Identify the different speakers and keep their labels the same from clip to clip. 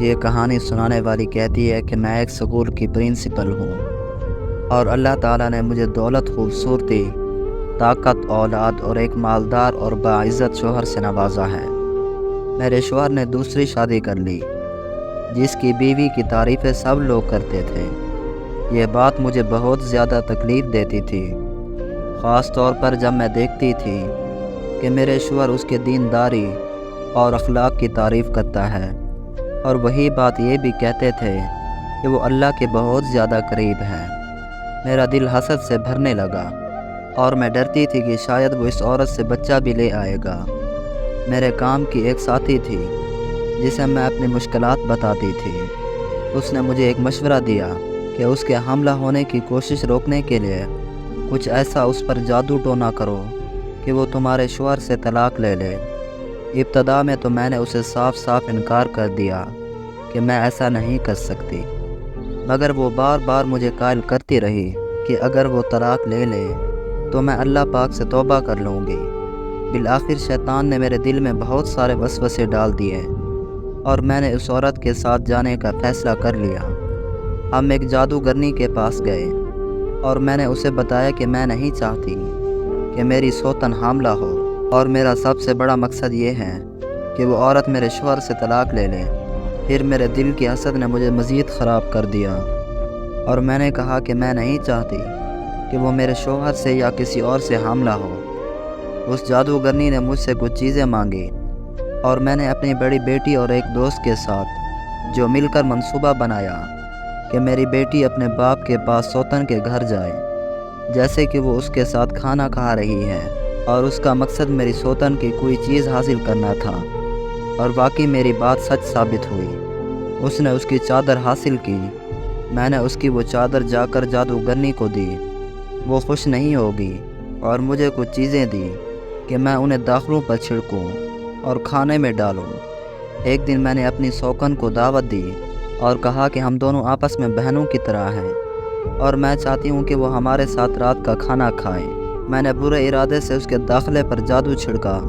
Speaker 1: یہ کہانی سنانے والی کہتی ہے کہ میں ایک اسکول کی پرنسپل ہوں اور اللہ تعالیٰ نے مجھے دولت، خوبصورتی، طاقت، اولاد اور ایک مالدار اور باعزت شوہر سے نوازا ہے۔ میرے شوہر نے دوسری شادی کر لی، جس کی بیوی کی تعریفیں سب لوگ کرتے تھے۔ یہ بات مجھے بہت زیادہ تکلیف دیتی تھی، خاص طور پر جب میں دیکھتی تھی کہ میرے شوہر اس کے دینداری اور اخلاق کی تعریف کرتا ہے، اور وہی بات یہ بھی کہتے تھے کہ وہ اللہ کے بہت زیادہ قریب ہیں۔ میرا دل حسد سے بھرنے لگا اور میں ڈرتی تھی کہ شاید وہ اس عورت سے بچہ بھی لے آئے گا۔ میرے کام کی ایک ساتھی تھی جسے میں اپنی مشکلات بتاتی تھی۔ اس نے مجھے ایک مشورہ دیا کہ اس کے حاملہ ہونے کی کوشش روکنے کے لیے کچھ ایسا اس پر جادو ٹونا کرو کہ وہ تمہارے شوہر سے طلاق لے لے۔ ابتدا میں تو میں نے اسے صاف صاف انکار کر دیا کہ میں ایسا نہیں کر سکتی، مگر وہ بار بار مجھے قائل کرتی رہی کہ اگر وہ طلاق لے لے تو میں اللہ پاک سے توبہ کر لوں گی۔ بالآخر شیطان نے میرے دل میں بہت سارے وسوسے ڈال دیے اور میں نے اس عورت کے ساتھ جانے کا فیصلہ کر لیا۔ ہم ایک جادوگرنی کے پاس گئے اور میں نے اسے بتایا کہ میں نہیں چاہتی کہ میری سوتن حاملہ ہو، اور میرا سب سے بڑا مقصد یہ ہے کہ وہ عورت میرے شوہر سے طلاق لے لے۔ پھر میرے دل کی حسد نے مجھے مزید خراب کر دیا اور میں نے کہا کہ میں نہیں چاہتی کہ وہ میرے شوہر سے یا کسی اور سے حاملہ ہو۔ اس جادوگرنی نے مجھ سے کچھ چیزیں مانگی اور میں نے اپنی بڑی بیٹی اور ایک دوست کے ساتھ جو مل کر منصوبہ بنایا کہ میری بیٹی اپنے باپ کے پاس سوتن کے گھر جائے، جیسے کہ وہ اس کے ساتھ کھانا کھا رہی ہے، اور اس کا مقصد میری سوتن کی کوئی چیز حاصل کرنا تھا۔ اور واقعی میری بات سچ ثابت ہوئی۔ اس نے اس کی چادر حاصل کی۔ میں نے اس کی وہ چادر جا کر جادوگرنی کو دی۔ وہ خوش نہیں ہوگی اور مجھے کچھ چیزیں دی کہ میں انہیں داخلوں پر چھڑکوں اور کھانے میں ڈالوں۔ ایک دن میں نے اپنی سوکن کو دعوت دی اور کہا کہ ہم دونوں آپس میں بہنوں کی طرح ہیں اور میں چاہتی ہوں کہ وہ ہمارے ساتھ رات کا کھانا کھائیں۔ میں نے برے ارادے سے اس کے داخلے پر جادو چھڑکا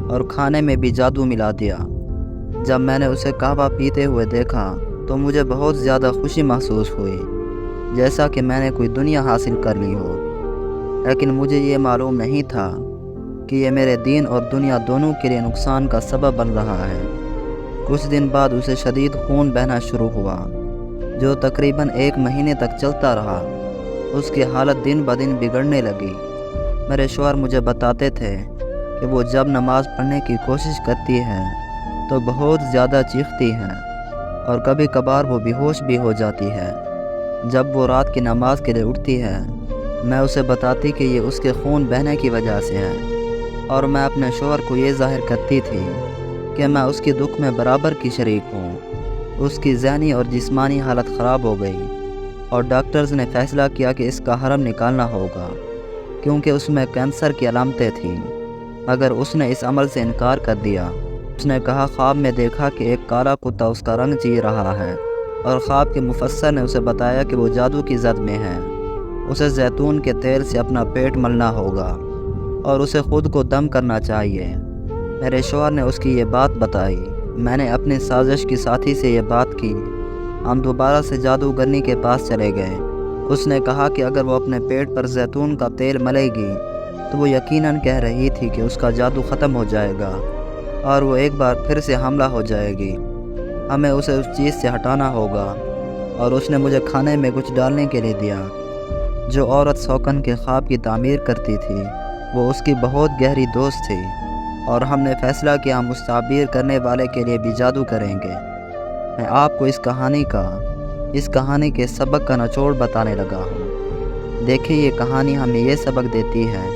Speaker 1: اور کھانے میں بھی جادو ملا دیا۔ جب میں نے اسے قہوہ پیتے ہوئے دیکھا تو مجھے بہت زیادہ خوشی محسوس ہوئی، جیسا کہ میں نے کوئی دنیا حاصل کر لی ہو۔ لیکن مجھے یہ معلوم نہیں تھا کہ یہ میرے دین اور دنیا دونوں کے لیے نقصان کا سبب بن رہا ہے۔ کچھ دن بعد اسے شدید خون بہنا شروع ہوا، جو تقریباً 1 مہینے تک چلتا رہا۔ اس کی حالت دن بدن بگڑنے لگی۔ میرے شوہر مجھے بتاتے تھے کہ وہ جب نماز پڑھنے کی کوشش کرتی ہے تو بہت زیادہ چیختی ہے اور کبھی کبھار وہ بے ہوش بھی ہو جاتی ہے۔ جب وہ رات کی نماز کے لیے اٹھتی ہے، میں اسے بتاتی کہ یہ اس کے خون بہنے کی وجہ سے ہے، اور میں اپنے شوہر کو یہ ظاہر کرتی تھی کہ میں اس کی دکھ میں برابر کی شریک ہوں۔ اس کی ذہنی اور جسمانی حالت خراب ہو گئی اور ڈاکٹرز نے فیصلہ کیا کہ اس کا حرم نکالنا ہوگا، کیونکہ اس میں کینسر کی علامتیں تھیں، مگر اس نے اس عمل سے انکار کر دیا۔ اس نے کہا خواب میں دیکھا کہ ایک کالا کتا اس کا رنگ چیر رہا ہے، اور خواب کے مفسر نے اسے بتایا کہ وہ جادو کی زد میں ہے۔ اسے زیتون کے تیل سے اپنا پیٹ ملنا ہوگا اور اسے خود کو دم کرنا چاہیے۔ میرے شوہر نے اس کی یہ بات بتائی۔ میں نے اپنی سازش کی ساتھی سے یہ بات کی۔ ہم دوبارہ سے جادوگرنی کے پاس چلے گئے۔ اس نے کہا کہ اگر وہ اپنے پیٹ پر زیتون کا تیل ملے گی تو وہ یقیناً کہہ رہی تھی کہ اس کا جادو ختم ہو جائے گا اور وہ ایک بار پھر سے حاملہ ہو جائے گی۔ ہمیں اسے اس چیز سے ہٹانا ہوگا، اور اس نے مجھے کھانے میں کچھ ڈالنے کے لیے دیا۔ جو عورت سوکن کے خواب کی تعمیر کرتی تھی وہ اس کی بہت گہری دوست تھی، اور ہم نے فیصلہ کیا ہم اس تعبیر کرنے والے کے لیے بھی جادو کریں گے۔ میں آپ کو اس کہانی کے سبق کا نچوڑ بتانے لگا ہوں۔ دیکھیں، یہ کہانی ہمیں یہ سبق دیتی ہے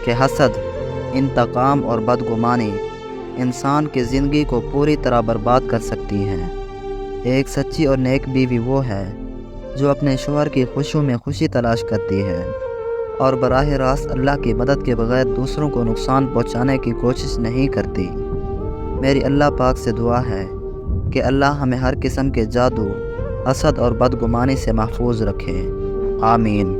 Speaker 1: کہ حسد، انتقام اور بدگمانی انسان کی زندگی کو پوری طرح برباد کر سکتی ہیں۔ ایک سچی اور نیک بیوی وہ ہے جو اپنے شوہر کی خوشیوں میں خوشی تلاش کرتی ہے اور براہ راست اللہ کی مدد کے بغیر دوسروں کو نقصان پہنچانے کی کوشش نہیں کرتی۔ میری اللہ پاک سے دعا ہے کہ اللہ ہمیں ہر قسم کے جادو، حسد اور بدگمانی سے محفوظ رکھے۔ آمین۔